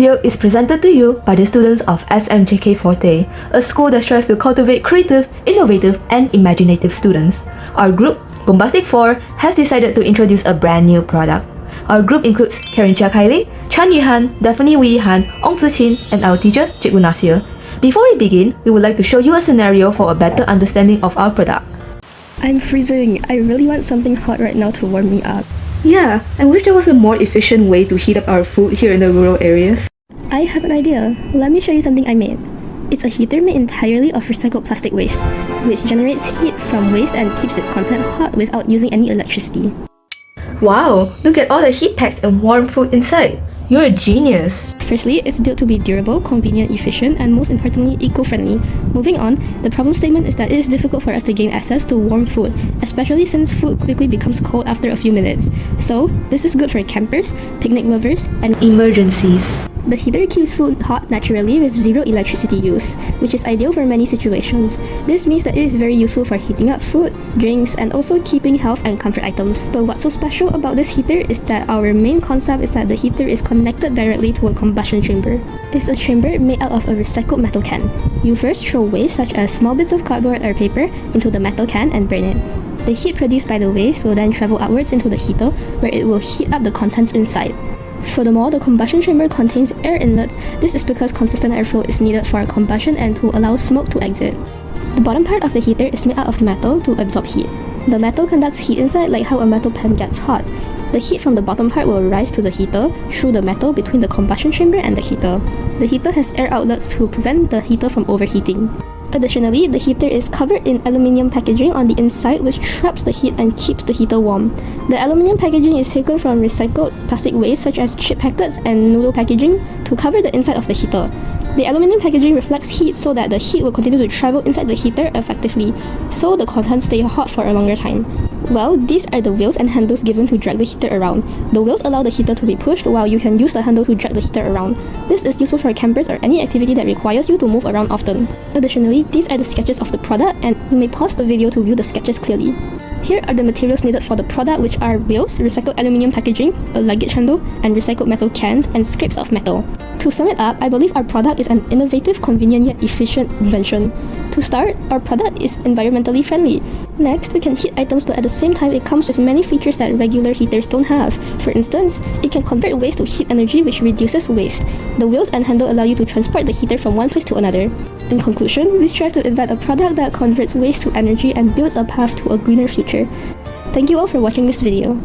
video is presented to you by the students of Smjk Forte, a school that strives to cultivate creative, innovative, and imaginative students. Our group, Bombastic Phor, has decided to introduce a brand new product. Our group includes Karen Chia Kylie, Chan Yuhan, Daphne Wee Han, Ong Zi and our teacher, digunakan. Before we begin, we would like to show you a scenario for a better understanding of our product. I'm freezing. I really want something hot right now to warm me up. Yeah, I wish there was a more efficient way to heat up our food here in the rural areas. I have an idea. Let me show you something I made. It's a heater made entirely of recycled plastic waste, which generates heat from waste and keeps its content hot without using any electricity. Wow, look at all the heat packs and warm food inside. You're a genius. Firstly, it's built to be durable, convenient, efficient, and most importantly, eco-friendly. Moving on, the problem statement is that it is difficult for us to gain access to warm food, especially since food quickly becomes cold after a few minutes. So, this is good for campers, picnic lovers, and Emergencies. the heater keeps food hot naturally with zero electricity use, which is ideal for many situations. This means that it is very useful for heating up food, drinks, and also keeping health and comfort items. But what's so special about this heater is that our main concept is that the heater is connected directly to a combustion chamber. It's a chamber made out of a recycled metal can. You first throw waste such as small bits of cardboard or paper into the metal can and burn it. The heat produced by the waste will then travel outwards into the heater, where it will heat up the contents inside. Furthermore, the combustion chamber contains air inlets. This is because consistent airflow is needed for combustion and to allow smoke to exit. The bottom part of the heater is made out of metal to absorb heat. The metal conducts heat inside like how a metal pan gets hot. The heat from the bottom part will rise to the heater through the metal between the combustion chamber and the heater. The heater has air outlets to prevent the heater from overheating. Additionally, the heater is covered in aluminium packaging on the inside, which traps the heat and keeps the heater warm. The aluminium packaging is taken from recycled plastic waste such as chip packets and noodle packaging to cover the inside of the heater. The aluminium packaging reflects heat so that the heat will continue to travel inside the heater effectively, so the contents stay hot for a longer time. Well, these are the wheels and handles given to drag the heater around. The wheels allow the heater to be pushed, while you can use the handle to drag the heater around. This is useful for campers or any activity that requires you to move around often. Additionally, these are the sketches of the product, and you may pause the video to view the sketches clearly. Here are the materials needed for the product, which are wheels, recycled aluminium packaging, a luggage handle, and recycled metal cans and scraps of metal. To sum it up, I believe our product is an innovative, convenient, yet efficient invention. To start, our product is environmentally friendly. Next, it can heat items, but at the same time, it comes with many features that regular heaters don't have. For instance, it can convert waste to heat energy, which reduces waste. The wheels and handle allow you to transport the heater from one place to another. In conclusion, we strive to invent a product that converts waste to energy and builds a path to a greener future. Thank you all for watching this video.